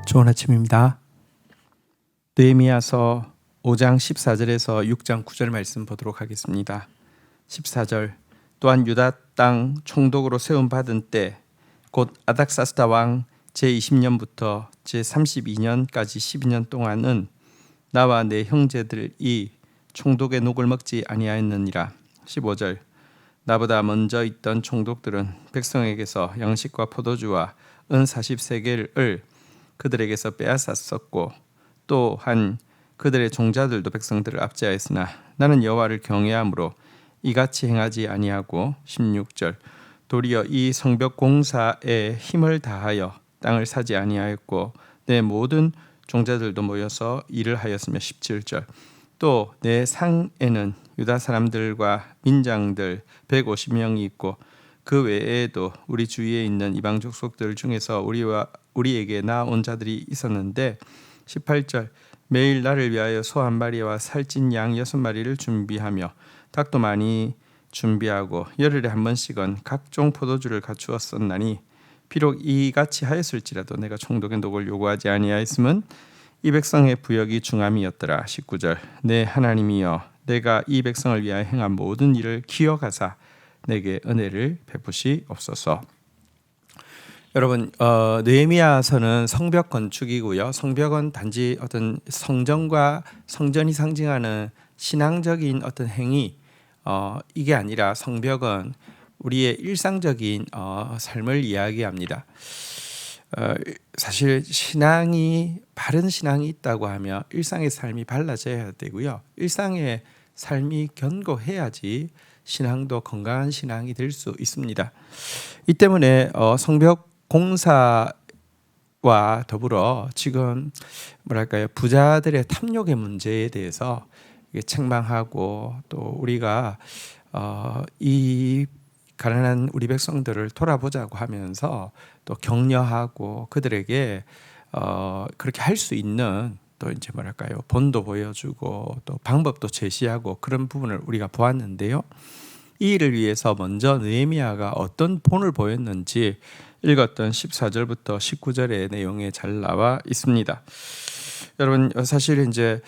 좋은 아침입니다. 느헤미야서 5장 14절에서 6장 9절 말씀 보도록 하겠습니다. 14절 또한 유다 땅 총독으로 세움 받은 때 곧 아닥사스다 왕 제20년부터 제32년까지 12년 동안은 나와 내 형제들이 총독의 녹을 먹지 아니하였느니라. 15절 나보다 먼저 있던 총독들은 백성에게서 양식과 포도주와 은 40세겔을 그들에게서 빼앗았었고 또한 그들의 종자들도 백성들을 압제하였으나 나는 여호와를 경외함으로 이같이 행하지 아니하고 16절 도리어 이 성벽 공사에 힘을 다하여 땅을 사지 아니하였고 내 모든 종자들도 모여서 일을 하였으며 17절 또 내 상에는 유다 사람들과 민장들 150명이 있고 그 외에도 우리 주위에 있는 이방 족속들 중에서 우리에게 나온 자들이 있었는데 18절 매일 나를 위하여 소 한 마리와 살찐 양 6마리를 준비하며 닭도 많이 준비하고 열흘에 한 번씩은 각종 포도주를 갖추었었나니 비록 이같이 하였을지라도 내가 총독의 녹을 요구하지 아니하였음은 이 백성의 부역이 중함이었더라. 19절 내 하나님이여 내가 이 백성을 위하여 행한 모든 일을 기억하사 내게 은혜를 베푸시옵소서. 여러분, 느헤미야서는 성벽 건축이고요. 성벽은 단지 어떤 성전과 성전이 상징하는 신앙적인 어떤 행위, 이게 아니라 성벽은 우리의 일상적인 삶을 이야기합니다. 사실 신앙이 바른 신앙이 있다고 하면 일상의 삶이 발라져야 되고요. 일상의 삶이 견고해야지 신앙도 건강한 신앙이 될 수 있습니다. 이 때문에 성벽 공사와 더불어 지금 뭐랄까요 부자들의 탐욕의 문제에 대해서 책망하고 또 우리가 이 가난한 우리 백성들을 돌아보자고 하면서 또 격려하고 그들에게 그렇게 할 수 있는 또 이제 뭐랄까요 본도 보여주고 또 방법도 제시하고 그런 부분을 우리가 보았는데요. 이 일을 위해서 먼저 느헤미야가 어떤 본을 보였는지 읽었던 14절부터 19절의 내용에 잘 나와 있습니다. 여러분 사실 이제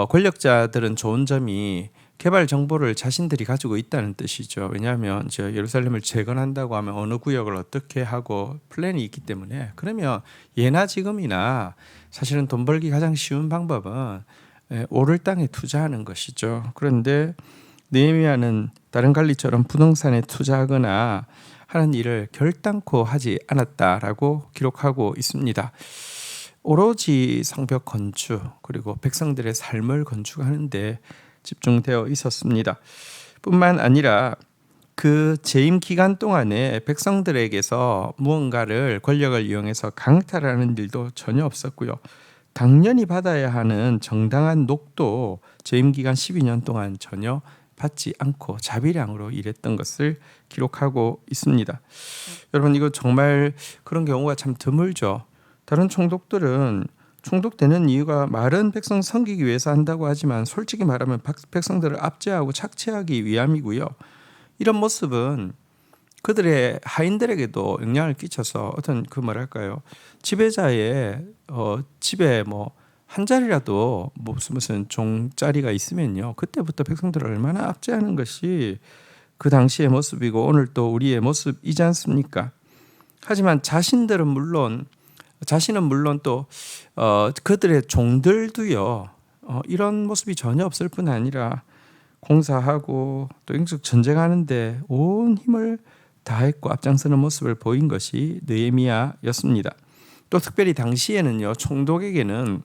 권력자들은 좋은 점이 개발 정보를 자신들이 가지고 있다는 뜻이죠. 왜냐하면 이제 예루살렘을 재건한다고 하면 어느 구역을 어떻게 하고 플랜이 있기 때문에 그러면 예나 지금이나 사실은 돈 벌기 가장 쉬운 방법은 오를 땅에 투자하는 것이죠. 그런데 느헤미야는 다른 관리처럼 부동산에 투자하거나 하는 일을 결단코 하지 않았다라고 기록하고 있습니다. 오로지 성벽 건축 그리고 백성들의 삶을 건축하는데 집중되어 있었습니다. 뿐만 아니라 그 재임 기간 동안에 백성들에게서 무언가를 권력을 이용해서 강탈하는 일도 전혀 없었고요. 당연히 받아야 하는 정당한 녹도 재임 기간 12년 동안 전혀 받지 않고 자비량으로 일했던 것을 기록하고 있습니다. 여러분 이거 정말 그런 경우가 참 드물죠. 다른 총독들은 총독되는 이유가 마른 백성 섬기기 위해서 한다고 하지만 솔직히 말하면 백성들을 압제하고 착취하기 위함이고요. 이런 모습은 그들의 하인들에게도 영향을 끼쳐서 어떤 그 뭐랄까요 지배자의 집에 뭐 한 자리라도 무슨 종자리가 있으면요 그때부터 백성들을 얼마나 압제하는 것이 그 당시의 모습이고 오늘 또 우리의 모습이지 않습니까? 하지만 자신은 물론 또 그들의 종들도요 이런 모습이 전혀 없을 뿐 아니라 공사하고 또 영적 전쟁하는데 온 힘을 다했고 앞장서는 모습을 보인 것이 느헤미야였습니다. 또 특별히 당시에는요 총독에게는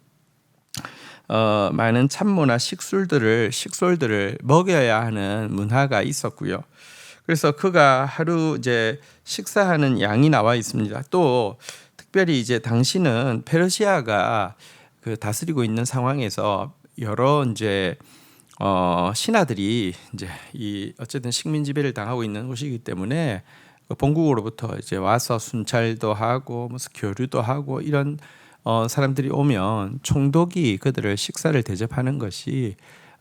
많은 참모나 식솔들을 먹여야 하는 문화가 있었고요. 그래서 그가 하루 이제 식사하는 양이 나와 있습니다. 또 특별히 이제 당시는 페르시아가 그 다스리고 있는 상황에서 여러 이제 신하들이 이제 이 어쨌든 식민 지배를 당하고 있는 곳이기 때문에 본국으로부터 이제 와서 순찰도 하고 무슨 교류도 하고 이런 사람들이 오면 총독이 그들을 식사를 대접하는 것이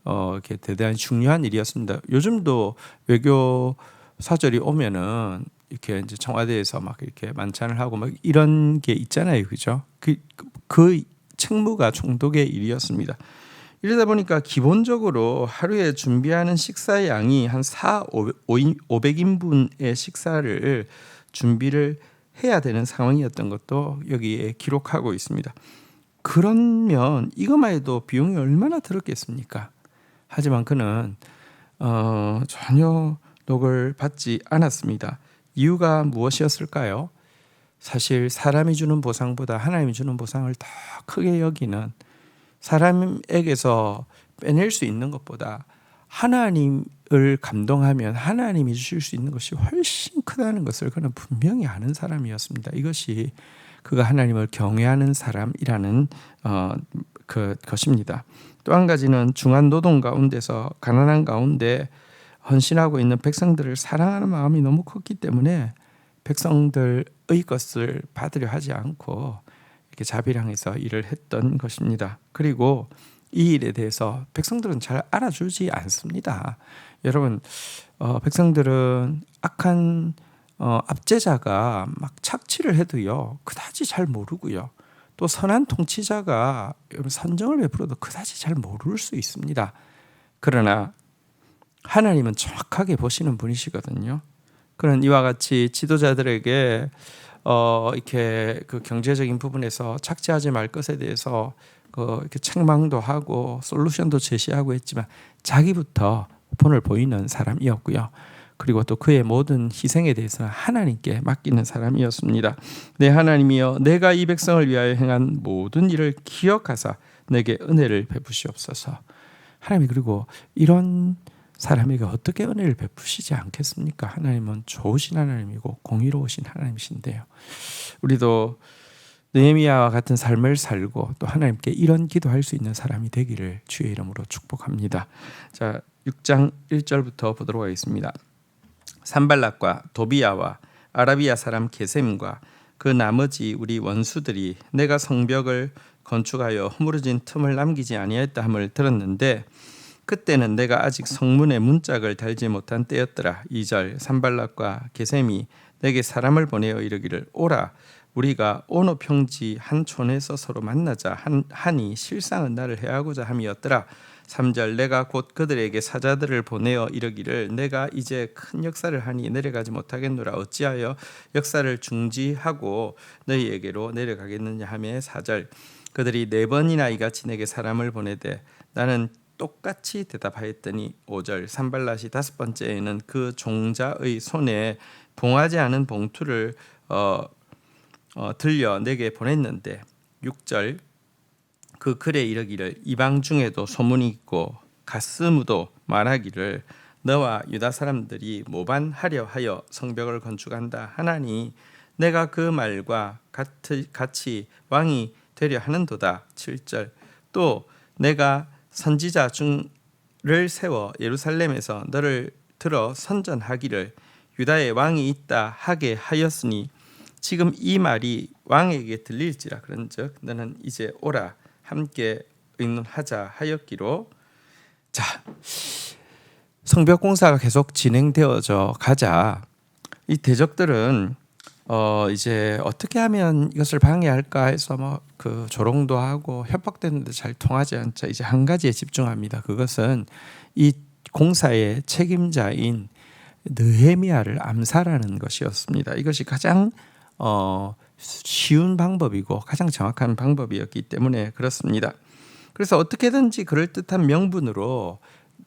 이렇게 대단히 중요한 일이었습니다. 요즘도 외교 사절이 오면은 이렇게 이제 청와대에서 막 이렇게 만찬을 하고 막 이런 게 있잖아요, 그죠? 그 책무가 총독의 일이었습니다. 이러다 보니까 기본적으로 하루에 준비하는 식사의 양이 한 500인분의 식사를 준비를 해야 되는 상황이었던 것도 여기에 기록하고 있습니다. 그러면 이것만 해도 비용이 얼마나 들었겠습니까? 하지만 그는 전혀 녹을 받지 않았습니다. 이유가 무엇이었을까요? 사실 사람이 주는 보상보다 하나님이 주는 보상을 더 크게 여기는, 사람에게서 빼낼 수 있는 것보다 하나님을 감동하면 하나님이 주실 수 있는 것이 훨씬 크다는 것을 그는 분명히 아는 사람이었습니다. 이것이 그가 하나님을 경외하는 사람이라는 것입니다. 또 한 가지는 중한 노동 가운데서 가난한 가운데 헌신하고 있는 백성들을 사랑하는 마음이 너무 컸기 때문에 백성들의 것을 받으려 하지 않고 이렇게 자비랑해서 일을 했던 것입니다. 그리고 이 일에 대해서 백성들은 잘 알아주지 않습니다. 여러분, 백성들은 악한 압제자가 막 착취를 해도요 그다지 잘 모르고요, 또 선한 통치자가 선정을 베풀어도 그다지 잘 모를 수 있습니다. 그러나 하나님은 정확하게 보시는 분이시거든요. 그런 이와 같이 지도자들에게 이렇게 그 경제적인 부분에서 착취하지 말 것에 대해서 이렇게 책망도 하고 솔루션도 제시하고 했지만 자기부터 본을 보이는 사람이었고요. 그리고 또 그의 모든 희생에 대해서는 하나님께 맡기는 사람이었습니다. 내 하나님이여, 내가 이 백성을 위하여 행한 모든 일을 기억하사 내게 은혜를 베푸시옵소서. 하나님이 그리고 이런 사람에게 어떻게 은혜를 베푸시지 않겠습니까? 하나님은 좋으신 하나님이고 공의로우신 하나님이신데요. 우리도 느헤미야와 같은 삶을 살고 또 하나님께 이런 기도할 수 있는 사람이 되기를 주의 이름으로 축복합니다. 자, 6장 1절부터 보도록 하겠습니다. 산발락과 도비야와 아라비아 사람 게셈과 그 나머지 우리 원수들이 내가 성벽을 건축하여 허물어진 틈을 남기지 아니하였다 함을 들었는데 그때는 내가 아직 성문에 문짝을 달지 못한 때였더라. 2절 산발락과 게셈이 내게 사람을 보내어 이르기를 오라 우리가 오노 평지 한 촌에서 서로 만나자 하니 실상은 나를 해하고자 함이었더라. 3절 내가 곧 그들에게 사자들을 보내어 이르기를 내가 이제 큰 역사를 하니 내려가지 못하겠노라. 어찌하여 역사를 중지하고 너희에게로 내려가겠느냐 하며 4절 그들이 4번이나 이같이 내게 사람을 보내되 나는 똑같이 대답하였더니 5절 산발랏이 5번째에는 그 종자의 손에 봉하지 않은 봉투를 들려 내게 보냈는데 6절 그 글에 이르기를 이방 중에도 소문이 있고 가스무도 말하기를 너와 유다 사람들이 모반하려 하여 성벽을 건축한다 하나니 내가 그 말과 같이 왕이 되려 하는도다. 7절 또 내가 선지자 중을 세워 예루살렘에서 너를 들어 선전하기를 유다에 왕이 있다 하게 하였으니 지금 이 말이 왕에게 들릴지라. 그런즉 너는 이제 오라 함께 의논하자 하였기로. 자, 성벽 공사가 계속 진행되어져 가자 이 대적들은 이제 어떻게 하면 이것을 방해할까 해서 그 조롱도 하고 협박되는데 잘 통하지 않자 이제 한 가지에 집중합니다. 그것은 이 공사의 책임자인 느헤미야를 암살하는 것이었습니다. 이것이 가장 쉬운 방법이고 가장 정확한 방법이었기 때문에 그렇습니다. 그래서 어떻게든지 그럴듯한 명분으로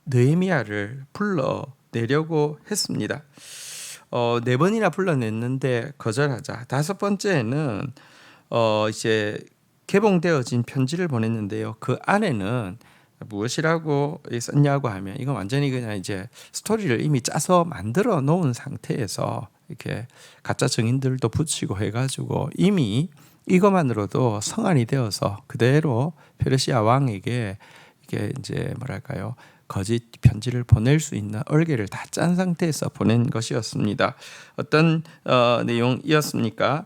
느헤미야를 불러내려고 했습니다. 4번이나 불러냈는데 거절하자. 5번째에는 이제 개봉되어진 편지를 보냈는데요. 그 안에는 무엇이라고 썼냐고 하면 이건 완전히 그냥 이제 스토리를 이미 짜서 만들어 놓은 상태에서 이렇게 가짜 증인들도 붙이고 해가지고 이미 이것만으로도 성안이 되어서 그대로 페르시아 왕에게 이게 이제 뭐랄까요 거짓 편지를 보낼 수 있는 얼개를 다 짠 상태에서 보낸 것이었습니다. 어떤 내용이었습니까?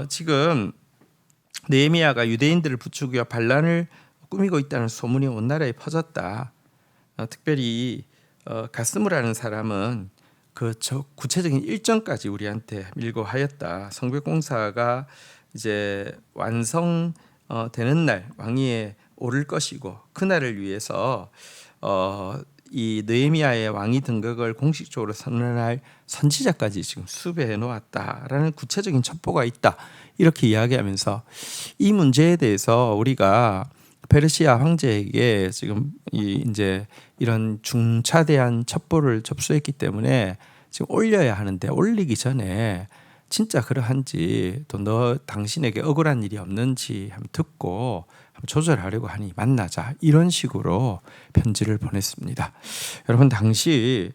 지금 느헤미야가 유대인들을 부추겨 반란을 꾸미고 있다는 소문이 온 나라에 퍼졌다. 특별히 가스무라는 사람은 그 구체적인 일정까지 우리한테 밀고 하였다. 성벽 공사가 이제 완성 되는 날 왕위에 오를 것이고 그날을 위해서 이 느헤미야의 왕위 등극을 공식적으로 선언할 선지자까지 지금 수배해 놓았다라는 구체적인 첩보가 있다 이렇게 이야기하면서 이 문제에 대해서 우리가 페르시아 황제에게 지금 이제 이런 중차대한 첩보를 접수했기 때문에 지금 올려야 하는데 올리기 전에 진짜 그러한지 또 너 당신에게 억울한 일이 없는지 한번 듣고 한번 조절하려고 하니 만나자 이런 식으로 편지를 보냈습니다. 여러분 당시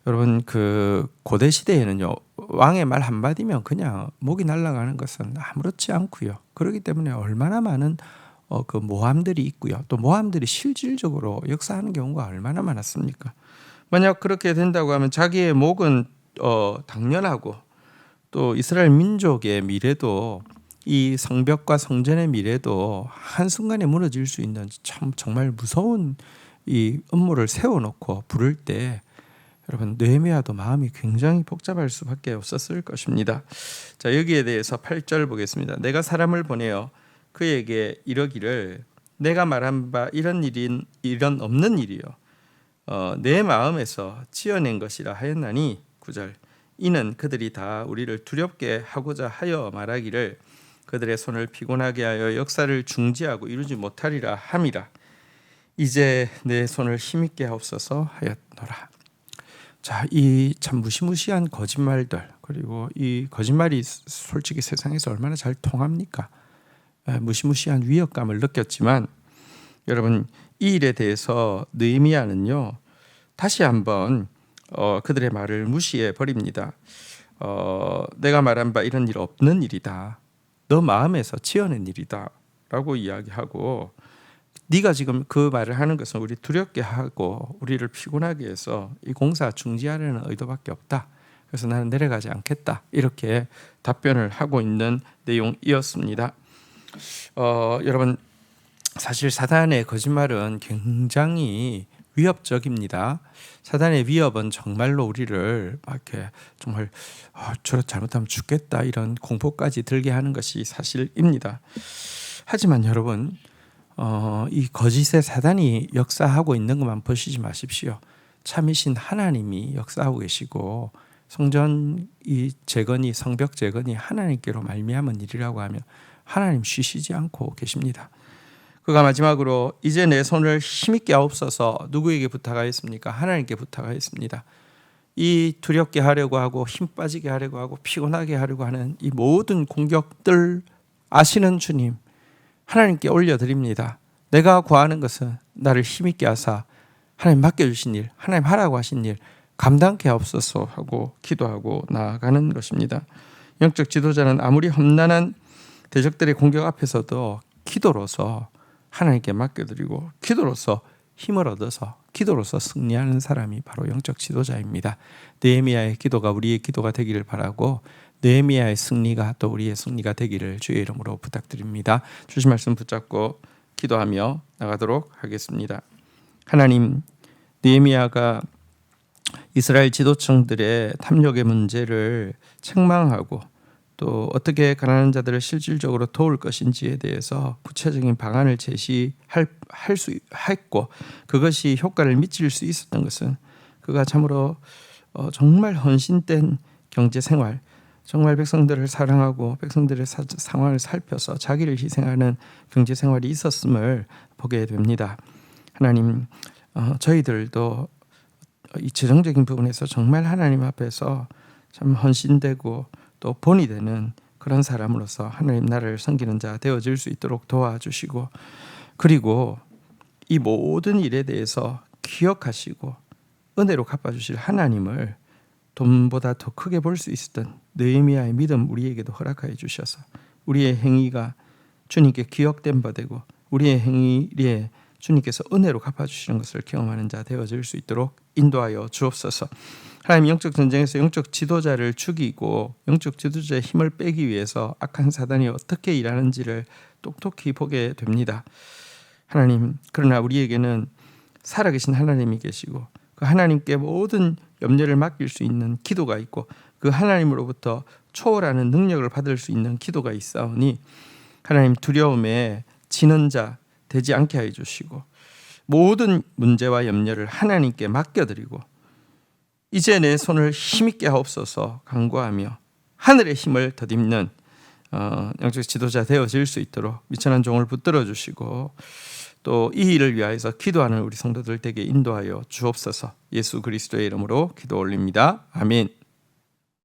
여러분 그 고대 시대에는요 왕의 말 한마디면 그냥 목이 날아가는 것은 아무렇지 않고요. 그렇기 때문에 얼마나 많은 그 모함들이 있고요. 또 모함들이 실질적으로 역사하는 경우가 얼마나 많았습니까? 만약 그렇게 된다고 하면 자기의 목은 당연하고 또 이스라엘 민족의 미래도 이 성벽과 성전의 미래도 한순간에 무너질 수 있는 참 정말 무서운 이 음모를 세워놓고 부를 때 여러분 느헤미야도 마음이 굉장히 복잡할 수밖에 없었을 것입니다. 자 여기에 대해서 8절 보겠습니다. 내가 사람을 보내어 그에게 이러기를 내가 말한 바 이런 없는 일이요 내 마음에서 지어낸 것이라 하였나니 9절 이는 그들이 다 우리를 두렵게 하고자 하여 말하기를 그들의 손을 피곤하게 하여 역사를 중지하고 이루지 못하리라 함이라. 이제 내 손을 힘있게 하옵소서 하였노라. 자, 이 참 무시무시한 거짓말들 그리고 이 거짓말이 솔직히 세상에서 얼마나 잘 통합니까? 무시무시한 위협감을 느꼈지만 여러분 이 일에 대해서 느헤미야는요 다시 한번 그들의 말을 무시해 버립니다. 내가 말한 바 이런 일 없는 일이다. 너 마음에서 지어낸 일이다 라고 이야기하고 네가 지금 그 말을 하는 것은 우리 두렵게 하고 우리를 피곤하게 해서 이 공사 중지하려는 의도밖에 없다. 그래서 나는 내려가지 않겠다. 이렇게 답변을 하고 있는 내용이었습니다. 여러분 사실 사단의 거짓말은 굉장히 위협적입니다. 사단의 위협은 정말로 우리를 막 이렇게 정말 저렇게 잘못하면 죽겠다 이런 공포까지 들게 하는 것이 사실입니다. 하지만 여러분 이 거짓의 사단이 역사하고 있는 것만 보시지 마십시오. 참이신 하나님이 역사하고 계시고 성전 이 재건이 성벽 재건이 하나님께로 말미암은 일이라고 하면 하나님 쉬시지 않고 계십니다. 그가 마지막으로 이제 내 손을 힘있게 하옵소서 누구에게 부탁하였습니까? 하나님께 부탁하였습니다. 이 두렵게 하려고 하고 힘 빠지게 하려고 하고 피곤하게 하려고 하는 이 모든 공격들 아시는 주님 하나님께 올려드립니다. 내가 구하는 것은 나를 힘있게 하사 하나님 맡겨주신 일 하나님 하라고 하신 일 감당케 하옵소서 하고 기도하고 나아가는 것입니다. 영적 지도자는 아무리 험난한 대적들의 공격 앞에서도 기도로서 하나님께 맡겨드리고 기도로서 힘을 얻어서 기도로서 승리하는 사람이 바로 영적 지도자입니다. 느헤미야의 기도가 우리의 기도가 되기를 바라고 느헤미야의 승리가 또 우리의 승리가 되기를 주의 이름으로 부탁드립니다. 주신 말씀 붙잡고 기도하며 나가도록 하겠습니다. 하나님, 느헤미야가 이스라엘 지도층들의 탐욕의 문제를 책망하고 또 어떻게 가난한 자들을 실질적으로 도울 것인지에 대해서 구체적인 방안을 제시할 수 했고 그것이 효과를 미칠 수 있었던 것은 그가 참으로 정말 헌신된 경제생활 정말 백성들을 사랑하고 백성들의 상황을 살펴서 자기를 희생하는 경제생활이 있었음을 보게 됩니다. 하나님 저희들도 이 재정적인 부분에서 정말 하나님 앞에서 참 헌신되고 또 본이 되는 그런 사람으로서 하나님 나라를 섬기는 자 되어질 수 있도록 도와주시고 그리고 이 모든 일에 대해서 기억하시고 은혜로 갚아주실 하나님을 돈보다 더 크게 볼 수 있었던 느헤미야의 믿음 우리에게도 허락하여 주셔서 우리의 행위가 주님께 기억된 바 되고 우리의 행위에 주님께서 은혜로 갚아주시는 것을 경험하는 자 되어질 수 있도록 인도하여 주옵소서. 하나님 영적 전쟁에서 영적 지도자를 죽이고 영적 지도자의 힘을 빼기 위해서 악한 사단이 어떻게 일하는지를 똑똑히 보게 됩니다. 하나님 그러나 우리에게는 살아계신 하나님이 계시고 그 하나님께 모든 염려를 맡길 수 있는 기도가 있고 그 하나님으로부터 초월하는 능력을 받을 수 있는 기도가 있사오니 하나님 두려움에 지는 자 되지 않게 해 주시고 모든 문제와 염려를 하나님께 맡겨드리고 이제 내 손을 힘있게 하옵소서 간구하며 하늘의 힘을 덧입는 영적 지도자 되어질 수 있도록 미천한 종을 붙들어 주시고 또 이 일을 위하여서 기도하는 우리 성도들 되게 인도하여 주옵소서. 예수 그리스도의 이름으로 기도 올립니다. 아멘.